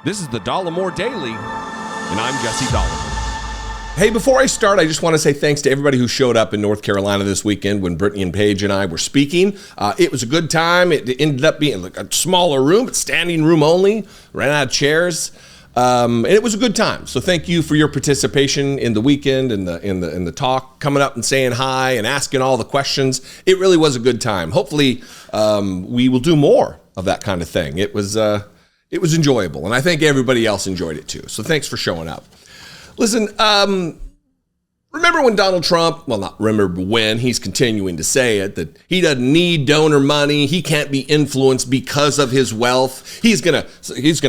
This is the Dollemore Daily, and I'm Jesse Dollemore. Hey, before I start, I just want to say thanks to everybody who showed up in North Carolina this weekend when Brittany and Paige and I were speaking. It was a good time. It ended up being like a smaller room, but standing room only. Ran out of chairs. And it was a good time. So thank you for your participation in the weekend and the talk, coming up and saying hi and asking all the questions. It really was a good time. Hopefully, we will do more of that kind of thing. It was enjoyable, and I think everybody else enjoyed it too. So thanks for showing up. Listen, remember when Donald Trump, well, not remember when, he's continuing to say it, that he doesn't need donor money. He can't be influenced because of his wealth. He's gonna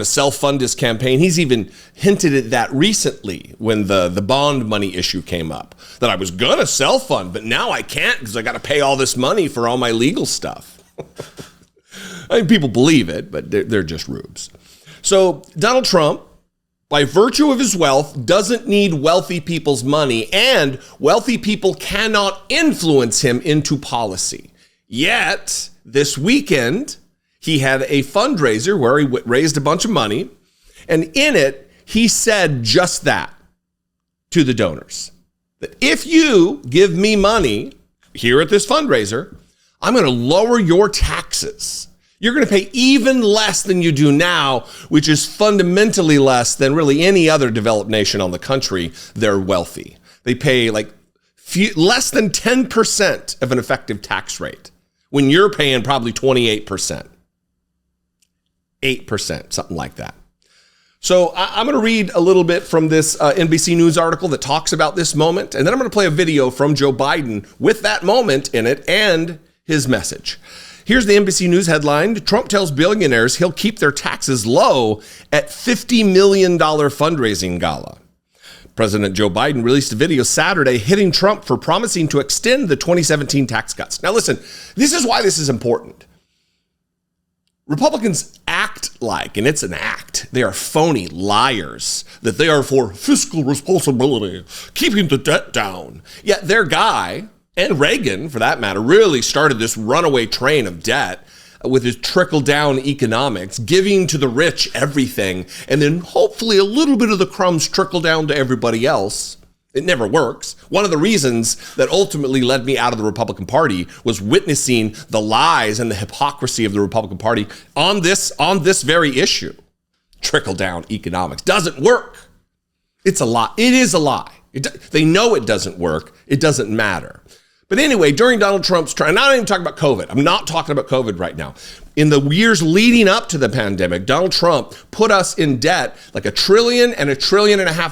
self-fund his campaign. He's even hinted at that recently when the bond money issue came up, that I was gonna self-fund, but now I can't because I got to pay all this money for all my legal stuff. I mean, people believe it, but they're just rubes. So Donald Trump, by virtue of his wealth, doesn't need wealthy people's money, and wealthy people cannot influence him into policy. Yet, this weekend, he had a fundraiser where he raised a bunch of money, and in it, he said just that to the donors. That if you give me money here at this fundraiser, I'm going to lower your taxes. You're going to pay even less than you do now, which is fundamentally less than really any other developed nation on the country. They're wealthy. They pay like less than 10% of an effective tax rate when you're paying probably 28%, 8%, something like that. So I'm going to read a little bit from this NBC News article that talks about this moment, and then I'm going to play a video from Joe Biden with that moment in it and his message. Here's the NBC News headline. Trump tells billionaires he'll keep their taxes low at $50 million fundraising gala. President Joe Biden released a video Saturday hitting Trump for promising to extend the 2017 tax cuts. Now listen, this is why this is important. Republicans act like, and it's an act, they are phony liars, that they are for fiscal responsibility, keeping the debt down. Yet their guy, and Reagan, for that matter, really started this runaway train of debt with his trickle-down economics, giving to the rich everything, and then hopefully a little bit of the crumbs trickle down to everybody else. It never works. One of the reasons that ultimately led me out of the Republican Party was witnessing the lies and the hypocrisy of the Republican Party on this very issue. Trickle-down economics doesn't work. It's a lie. It is a lie. They know it doesn't work. It doesn't matter. But anyway, during Donald Trump's trial, and I'm not even talking about COVID. I'm not talking about COVID right now. In the years leading up to the pandemic, Donald Trump put us in debt like $1 trillion and $1.5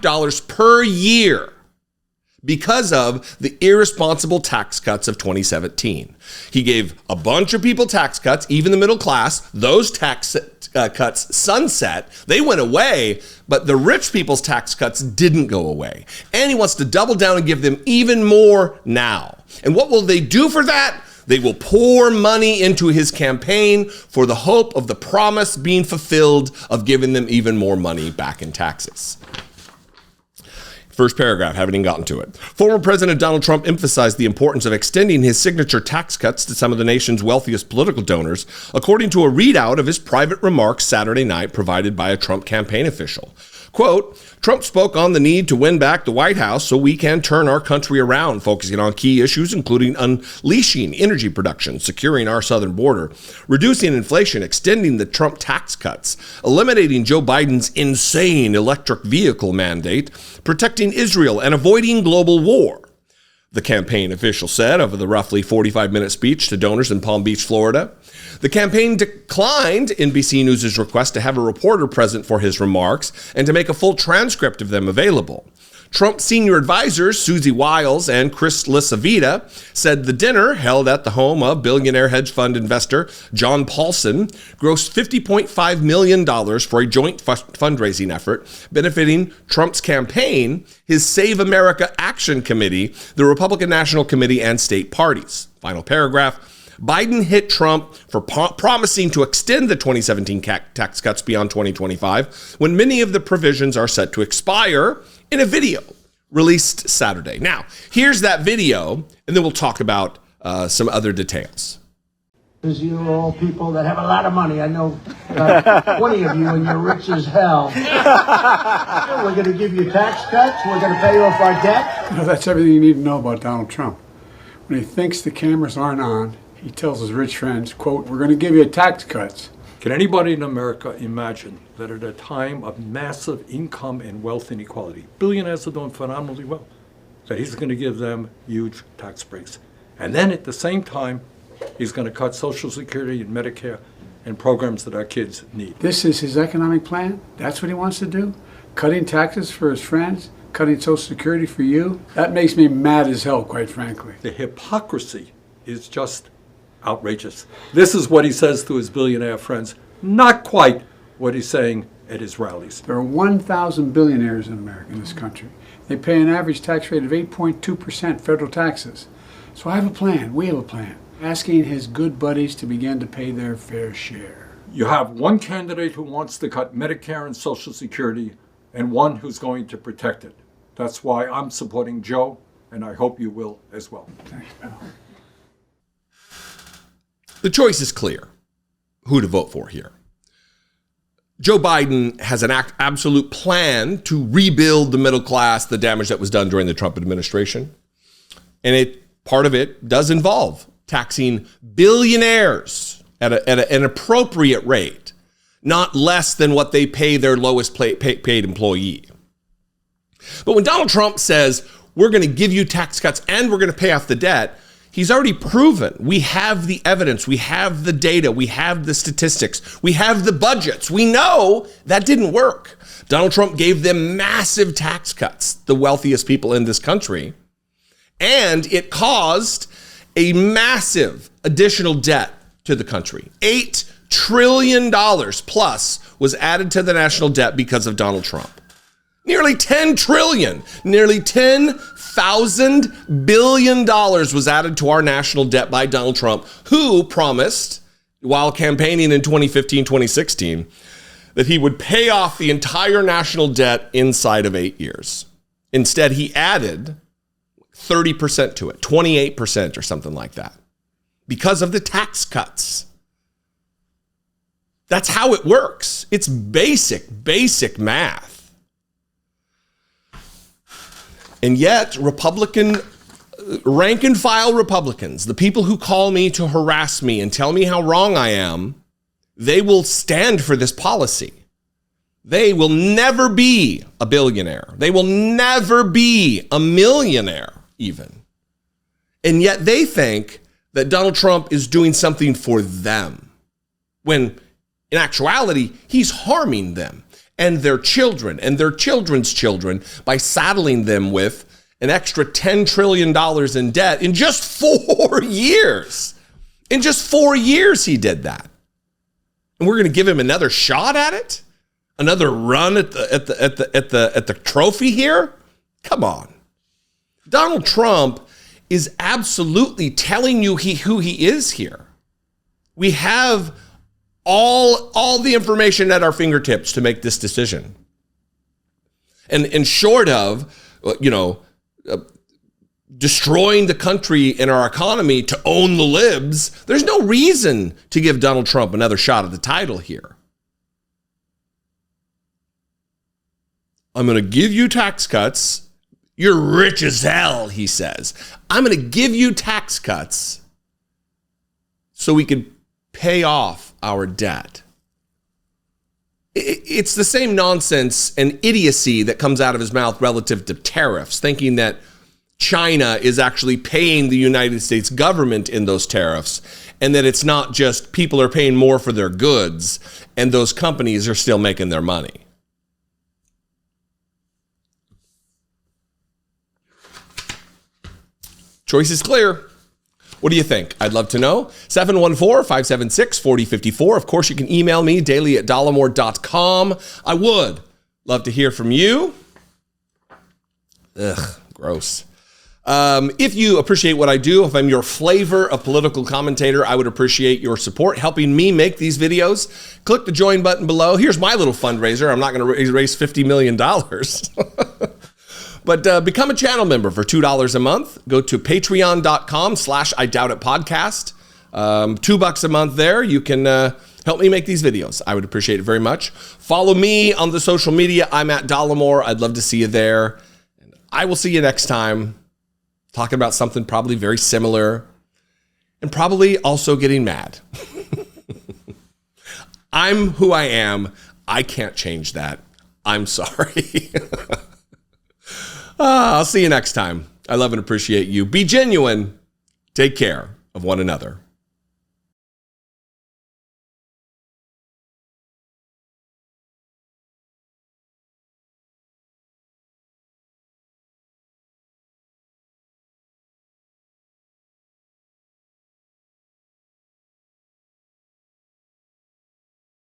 trillion per year because of the irresponsible tax cuts of 2017. He gave a bunch of people tax cuts, even the middle class. Those tax cuts sunset. They went away, but the rich people's tax cuts didn't go away. And he wants to double down and give them even more now. And what will they do for that? They will pour money into his campaign for the hope of the promise being fulfilled of giving them even more money back in taxes. First paragraph, haven't even gotten to it. Former President Donald Trump emphasized the importance of extending his signature tax cuts to some of the nation's wealthiest political donors, according to a readout of his private remarks Saturday night provided by a Trump campaign official. Quote, Trump spoke on the need to win back the White House so we can turn our country around, focusing on key issues including unleashing energy production, securing our southern border, reducing inflation, extending the Trump tax cuts, eliminating Joe Biden's insane electric vehicle mandate, protecting Israel, and avoiding global war, the campaign official said over the roughly 45-minute speech to donors in Palm Beach, Florida. The campaign declined NBC News' request to have a reporter present for his remarks and to make a full transcript of them available. Trump's senior advisors, Susie Wiles and Chris Lissavita, said the dinner, held at the home of billionaire hedge fund investor John Paulson, grossed $50.5 million for a joint fundraising effort benefiting Trump's campaign, his Save America Action Committee, the Republican National Committee, and state parties. Final paragraph. Biden hit Trump for promising to extend the 2017 tax cuts beyond 2025 when many of the provisions are set to expire in a video released Saturday. Now, here's that video, and then we'll talk about some other details. Because you are all people that have a lot of money. I know 20 of you, and you're rich as hell. We're going to give you tax cuts. We're going to pay off our debt. You know, that's everything you need to know about Donald Trump. When he thinks the cameras aren't on, he tells his rich friends, quote, we're going to give you tax cuts. Can anybody in America imagine that at a time of massive income and wealth inequality, billionaires are doing phenomenally well, that he's going to give them huge tax breaks? And then at the same time, he's going to cut Social Security and Medicare and programs that our kids need. This is his economic plan? That's what he wants to do? Cutting taxes for his friends? Cutting Social Security for you? That makes me mad as hell, quite frankly. The hypocrisy is just outrageous. This is what he says to his billionaire friends, not quite what he's saying at his rallies. There are 1,000 billionaires in America, in this country. They pay an average tax rate of 8.2% federal taxes. So I have a plan. We have a plan. Asking his good buddies to begin to pay their fair share. You have one candidate who wants to cut Medicare and Social Security and one who's going to protect it. That's why I'm supporting Joe, and I hope you will as well. Thanks, pal. The choice is clear who to vote for here. Joe Biden has an absolute plan to rebuild the middle class, the damage that was done during the Trump administration. And part of it does involve taxing billionaires at an appropriate rate, not less than what they pay their lowest paid employee. But when Donald Trump says, we're going to give you tax cuts and we're going to pay off the debt, he's already proven we have the evidence, we have the data, we have the statistics, we have the budgets. We know that didn't work. Donald Trump gave them massive tax cuts, the wealthiest people in this country, and it caused a massive additional debt to the country. $8 trillion plus was added to the national debt because of Donald Trump. Nearly 10 trillion, nearly $10,000 billion was added to our national debt by Donald Trump, who promised, while campaigning in 2015, 2016, that he would pay off the entire national debt inside of 8 years. Instead, he added 30% to it, 28% or something like that, because of the tax cuts. That's how it works. It's basic math. And yet, rank and file Republicans, the people who call me to harass me and tell me how wrong I am, they will stand for this policy. They will never be a billionaire. They will never be a millionaire, even. And yet they think that Donald Trump is doing something for them, when in actuality, he's harming them and their children and their children's children by saddling them with an extra $10 trillion in debt in just 4 years. In just 4 years, he did that. And we're going to give him another shot at it? Another run at the trophy here? Come on. Donald Trump is absolutely telling you who he is here. We have all the information at our fingertips to make this decision. And short of, destroying the country and our economy to own the libs, there's no reason to give Donald Trump another shot at the title here. I'm going to give you tax cuts. You're rich as hell, he says. I'm going to give you tax cuts so we can pay off our debt. It's the same nonsense and idiocy that comes out of his mouth relative to tariffs, thinking that China is actually paying the United States government in those tariffs, and that it's not just people are paying more for their goods and those companies are still making their money. Choice is clear. What do you think? I'd love to know. 714-576-4054. Of course, you can email me, daily@dollemore.com. I would love to hear from you. Ugh, gross. If you appreciate what I do, if I'm your flavor of political commentator, I would appreciate your support helping me make these videos. Click the join button below. Here's my little fundraiser. I'm not going to raise $50 million. But become a channel member for $2 a month. Go to patreon.com/IDoubtItPodcast. $2 a month there. You can help me make these videos. I would appreciate it very much. Follow me on the social media. I'm at Dollemore. I'd love to see you there. And I will see you next time, talking about something probably very similar and probably also getting mad. I'm who I am. I can't change that. I'm sorry. I'll see you next time. I love and appreciate you. Be genuine. Take care of one another.